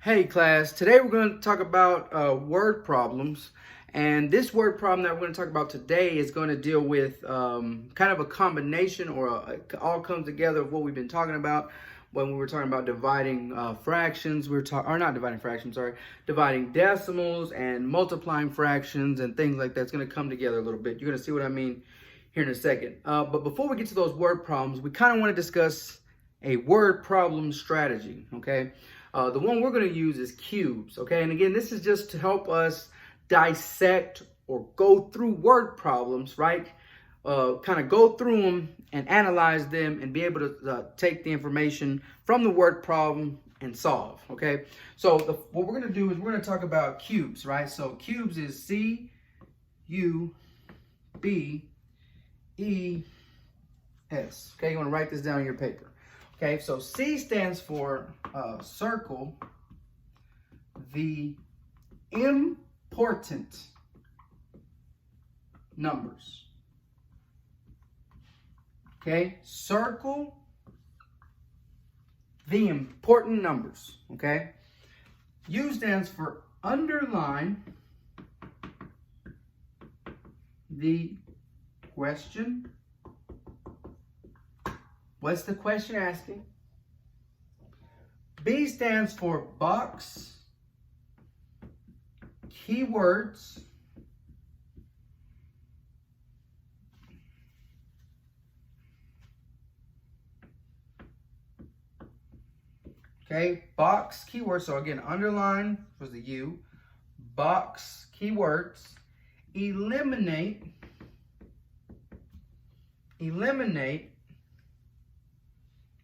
Hey class, today we're going to talk about word problems, and this word problem that we're going to talk about today is going to deal with kind of a combination it all comes together of what we've been talking about when we were talking about dividing fractions. Not dividing fractions, sorry, dividing decimals and multiplying fractions and things like that. It's going to come together a little bit. You're going to see what I mean here in a second. But before we get to those word problems, we kind of want to discuss a word problem strategy, okay? The one we're going to use is cubes, okay? And again, this is just to help us dissect or go through word problems, right? Kind of go through them and analyze them and be able to take the information from the word problem and solve, okay? So what we're going to do is we're going to talk about cubes, right? So cubes is C-U-B-E-S, okay? You want to write this down in your paper. Okay, so C stands for circle the important numbers. Okay, circle the important numbers. Okay, U stands for underline the question. What's the question asking? B stands for box keywords. Okay, box keywords. So again, underline was the U. Box keywords. Eliminate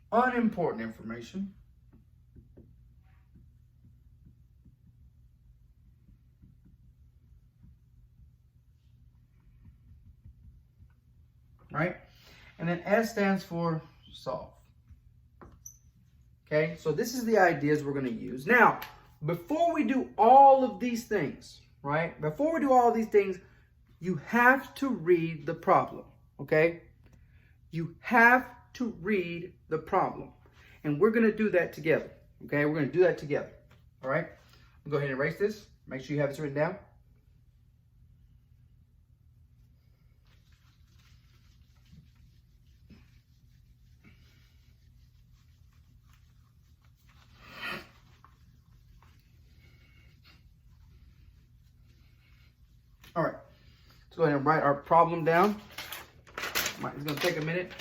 unimportant information. Right? And then S stands for solve. Okay? So this is the ideas we're going to use. Now, before we do all of these things, right? Before we do all these things, you have to read the problem. Okay? You have to read the problem. And we're going to do that together. Okay? We're going to do that together. All right? I'll go ahead and erase this. Make sure you have this written down. All right. Let's go ahead and write our problem down. It's going to take a minute.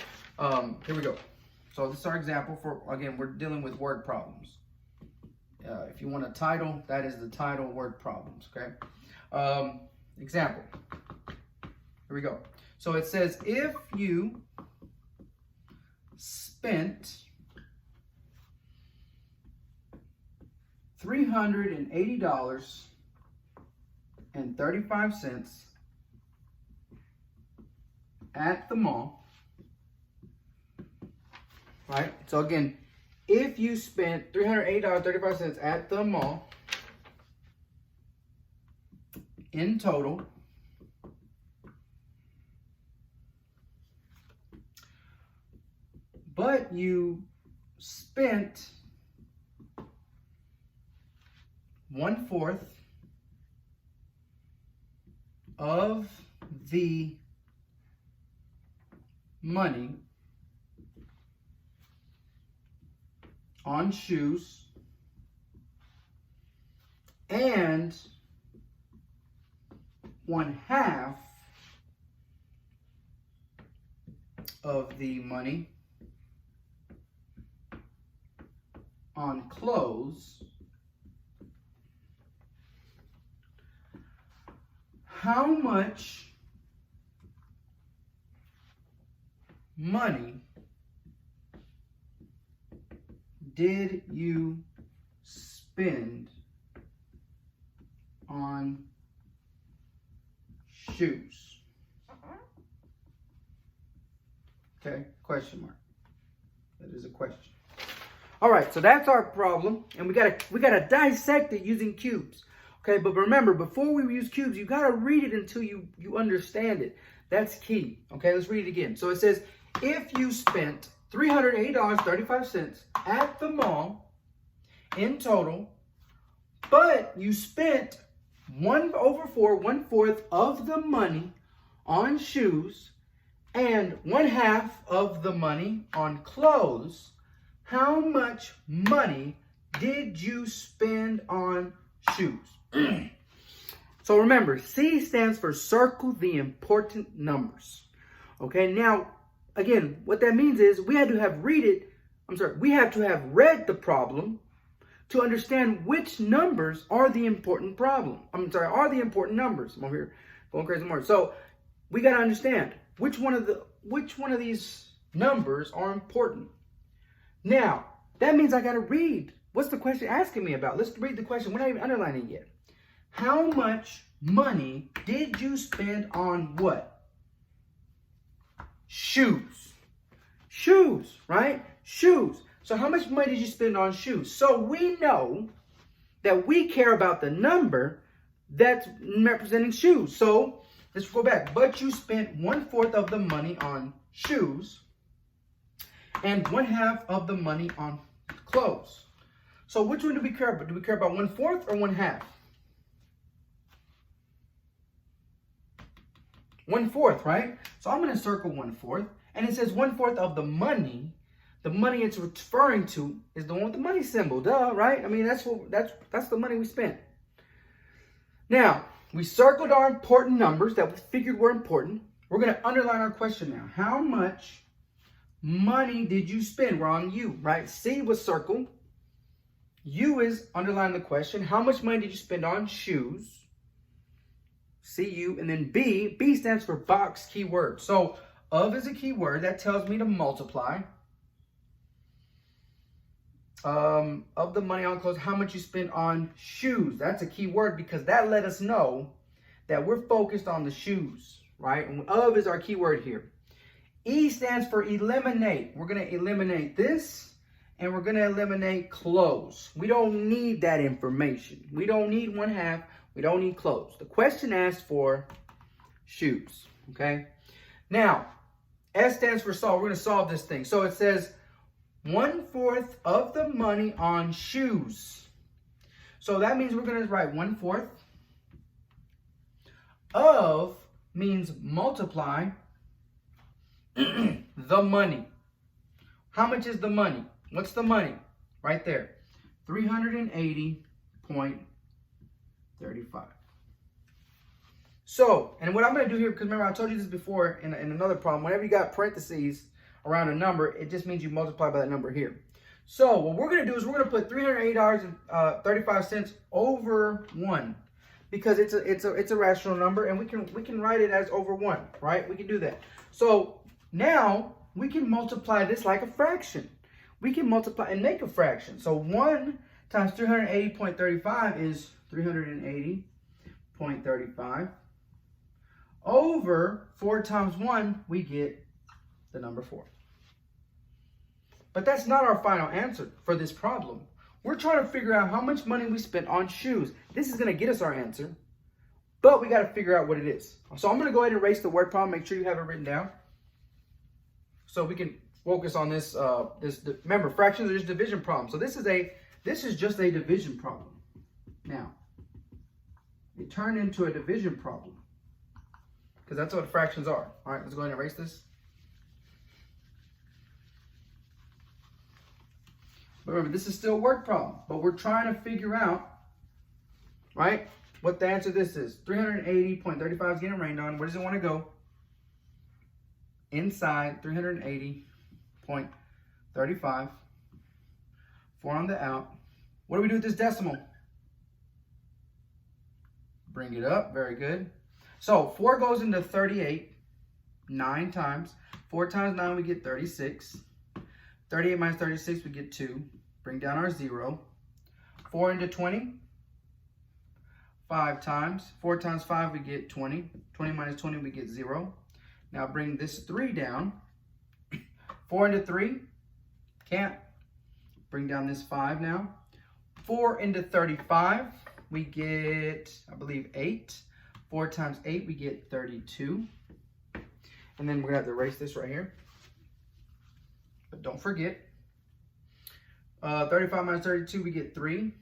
Here we go. So this is our example for, again, we're dealing with word problems. If you want a title, that is the title, word problems, okay? Example. Here we go. So it says, if you spent $380.35 at the mall, right? So again, if you spent $380.35 at the mall in total, but you spent 1/4 of the money on shoes and 1/2 of the money on clothes, how much money did you spend on shoes? Okay, question mark. That is a question. All right, so that's our problem, and we gotta dissect it using cubes. Okay, but remember, before we use cubes, you gotta read it until you understand it. That's key. Okay, let's read it again. So it says, if you spent $308.35 at the mall in total, But you spent 1/4, 1/4 of the money on shoes and 1/2 of the money on clothes. How much money did you spend on shoes? So remember, C stands for circle the important numbers. Okay, now, again, what that means is we had to have read the problem to understand which numbers are the important are the important numbers. I'm over here going crazy more. So we got to understand which one of these numbers are important. Now, that means I got to read. What's the question asking me about? Let's read the question. We're not even underlining it yet. How much money did you spend on what? Shoes. Shoes, right? Shoes. So how much money did you spend on shoes? So we know that we care about the number that's representing shoes. So let's go back. But you spent 1/4 of the money on shoes and 1/2 of the money on clothes. So which one do we care about? Do we care about 1/4 or 1/2? 1/4, right? So I'm going to circle 1/4, and it says 1/4 of the money. The money it's referring to is the one with the money symbol, duh, right? I mean, that's the money we spent. Now, we circled our important numbers that we figured were important. We're going to underline our question now. How much money did you spend? We're on U, right? C was circled. U is underline the question. How much money did you spend on shoes? C-U, and then B stands for box keyword. So of is a keyword that tells me to multiply. Of the money on clothes, how much you spend on shoes. That's a key word because that let us know that we're focused on the shoes, right? And of is our keyword here. E stands for eliminate. We're going to eliminate this, and we're going to eliminate clothes. We don't need that information. We don't need 1/2. We don't need clothes. The question asks for shoes, okay? Now, S stands for solve. We're going to solve this thing. So it says 1/4 of the money on shoes. So that means we're going to write 1/4 of means multiply the money. How much is the money? What's the money? Right there. 380.35. So, and what I'm going to do here, because remember I told you this before in another problem, whenever you got parentheses around a number, it just means you multiply by that number here. So what we're going to do is we're going to put $380.35 over 1 because it's a rational number, and we can write it as over 1, right? We can do that. So now we can multiply this like a fraction. We can multiply and make a fraction. So 1 times 380.35 is 380.35 over 4 times 1, we get the number 4. But that's not our final answer for this problem. We're trying to figure out how much money we spent on shoes. This is going to get us our answer, but we got to figure out what it is. So I'm going to go ahead and erase the word problem. Make sure you have it written down so we can focus on this. Remember, fractions are just division problems. So this is just a division problem. Now, it turned into a division problem because that's what fractions are. All right, let's go ahead and erase this. But remember, this is still a word problem, but we're trying to figure out, right, what the answer to this is. 380.35 is getting rained on. Where does it want to go? Inside 380.35. 4 on the out. What do we do with this decimal? Bring it up. Very good. So 4 goes into 38 9 times. 4 times 9, we get 36. 38 minus 36, we get 2. Bring down our 0. 4 into 20, 5 times. 4 times 5, we get 20. 20 minus 20, we get 0. Now bring this 3 down. 4 into 3, can't. Bring down this 5 now. 4 into 35, we get, I believe, 8. 4 times 8, we get 32. And then we're going to have to erase this right here. But don't forget, 35 minus 32, we get 3.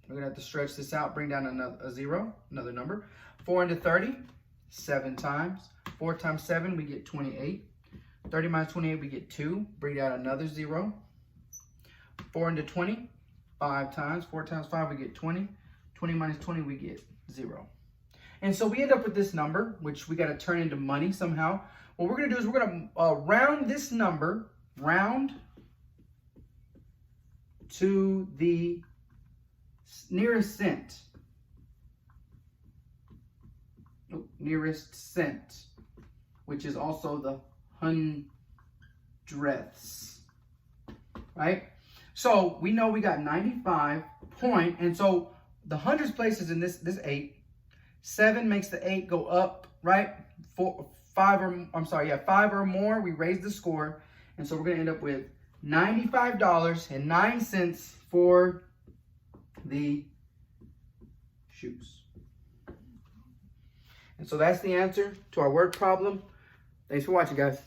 We're gonna have to stretch this out, bring down a 0, another number. 4 into 30, 7 times. 4 times 7, we get 28. 30 minus 28, we get 2. Bring down another 0. 4 into 20, 5 times. 4 times 5, we get 20. 20 minus 20, we get 0. And so we end up with this number, which we got to turn into money somehow. What we're going to do is we're going to round this number, round to the nearest cent. Nearest cent, which is also the hundredths, right? So we know we got 95 point, and so the hundreds place is in this 8. 7 makes the 8 go up, right? 5 or more, we raise the score, and so we're gonna end up with $95.09 for the shoes. And so that's the answer to our word problem. Thanks for watching, guys.